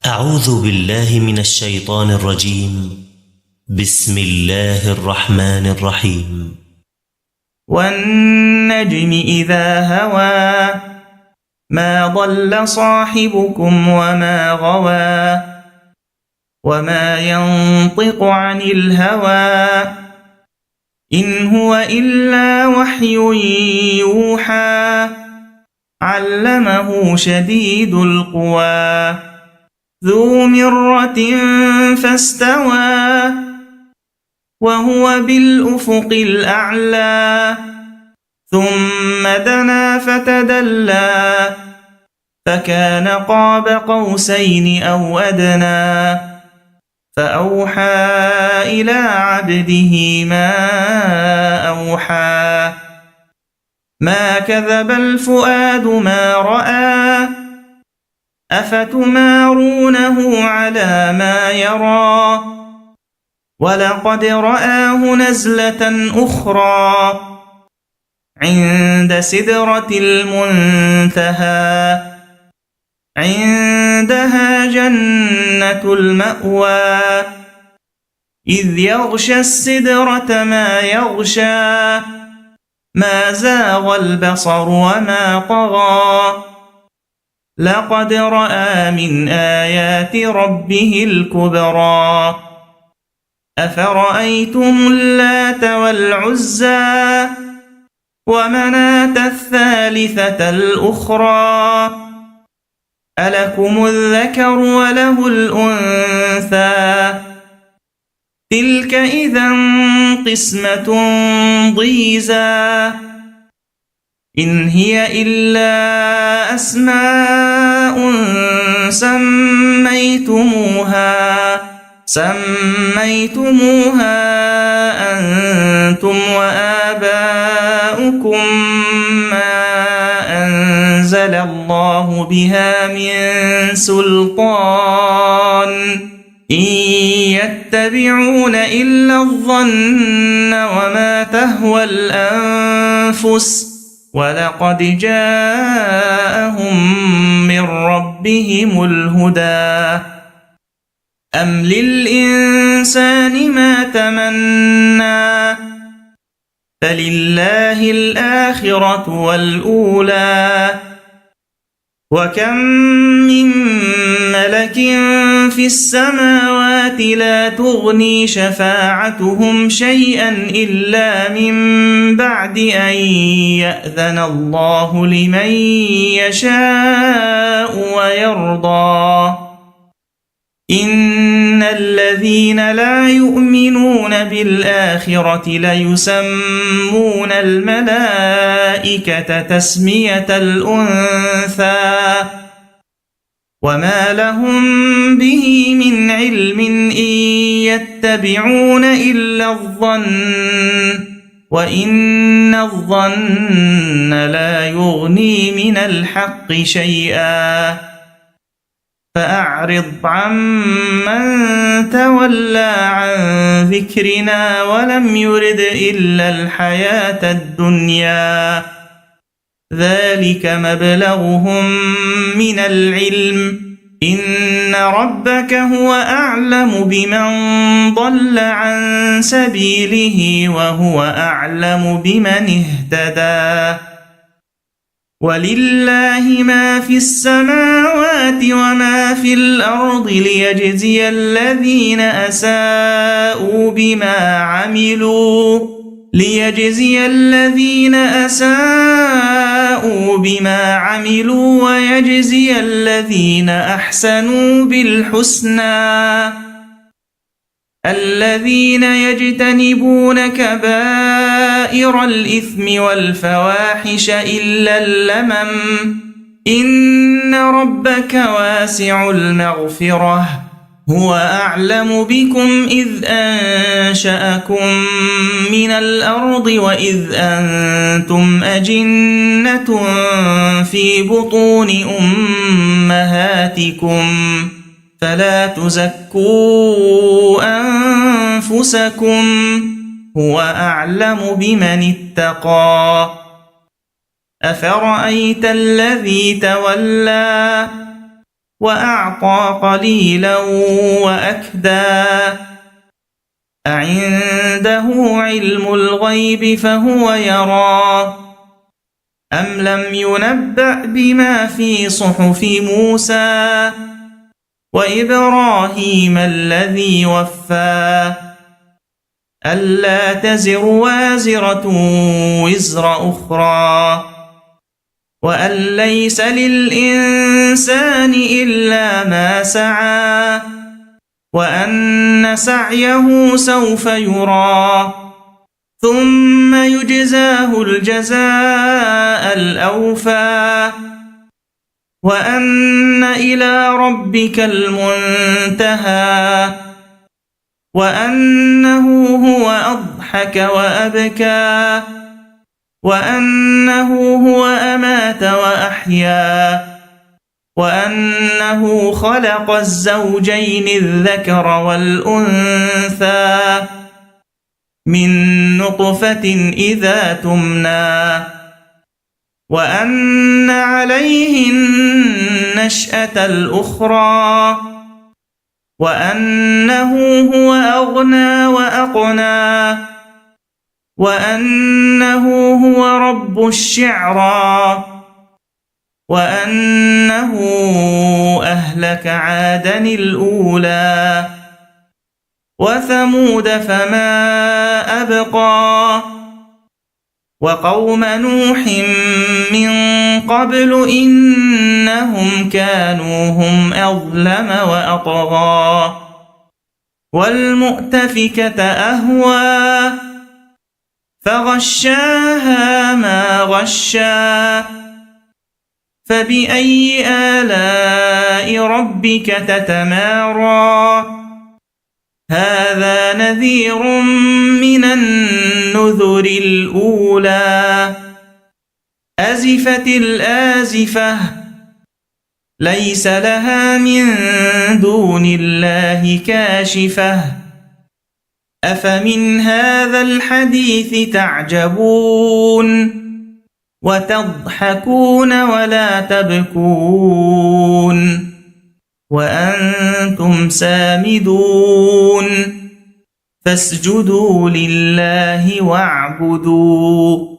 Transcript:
أعوذ بالله من الشيطان الرجيم. بسم الله الرحمن الرحيم. والنجم إذا هوى ما ضل صاحبكم وما غوى وما ينطق عن الهوى إن هو إلا وحي يوحى علمه شديد القوى ذو مرة فاستوى وهو بالأفق الأعلى ثم دنا فتدلى فكان قاب قوسين أو أدنى فأوحى إلى عبده ما أوحى ما كذب الفؤاد ما رأى أفتمارونه على ما يرى ولقد رآه نزلة أخرى عند سدرة المنتهى عندها جنة المأوى إذ يغشى السدرة ما يغشى ما زاغ البصر وما طغى لقد رأى من آيات ربه الكبرى أفرأيتم اللات والعزى ومناة الثالثة الأخرى ألكم الذكر وله الأنثى تلك إذا قسمة ضيزى إن هي إلا أسماء سميتموها أنتم وآباؤكم ما أنزل الله بها من سلطان إن يتبعون إلا الظن وما تهوى الأنفس ولقد جاءهم من ربهم الهدى أم للإنسان ما تمنى فلله الآخرة والأولى وكم من ملك في السماوات لا تغني شفاعتهم شيئا إلا من بعد أن يأذن الله لمن يشاء ويرضى إن الذين لا يؤمنون بالآخرة ليسمون الملائكة تسمية الأنثى وما لهم به من علم إن يتبعون إلا الظن وإن الظن لا يغني من الحق شيئا فأعرض عمن تولى عن ذكرنا ولم يرد إلا الحياة الدنيا ذلك مبلغهم من العلم إن ربك هو أعلم بمن ضل عن سبيله وهو أعلم بمن اهتدى ولله ما في السماوات وما في الأرض ليجزي الذين أساءوا بما عملوا ويجزي الذين أحسنوا بالحسنى الذين يجتنبون كبائر الإثم والفواحش إلا اللمم إن ربك واسع المغفرة هو أعلم بكم إذ أنشأكم من الأرض وإذ أنتم أجنة في بطون أمهاتكم فلا تزكوا أنفسكم هو أعلم بمن اتقى أفرأيت الذي تولى وأعطى قليلا وأكدى أعنده علم الغيب فهو يرى أم لم ينبأ بما في صحف موسى وإبراهيم الذي وفى ألا تزر وازرة وزر أخرى وأن ليس للإنسان إلا ما سعى وأن سعيه سوف يرى ثم يجزاه الجزاء الأوفى وأن إلى ربك المنتهى وأنه هو أضحك وأبكى وأنه هو أمات وأحيا وأنه خلق الزوجين الذكر والأنثى من نطفة إذا تمنى وأن عليه النشأة الأخرى وأنه هو أغنى وأقنى وأنه هو رب الشعرى وأنه أهلك عادا الأولى وثمود فما أبقى وقوم نوح من قبل إنهم كانوا هم أظلم وأطغى والمؤتفكة أهوى فغشاها ما غشا فبأي آلاء ربك تتمارى هذا نذير من النذر الأولى أزفت الآزفة ليس لها من دون الله كاشفة أفمن هذا الحديث تعجبون وتضحكون ولا تبكون وأنتم سامدون فاسجدوا لله واعبدوا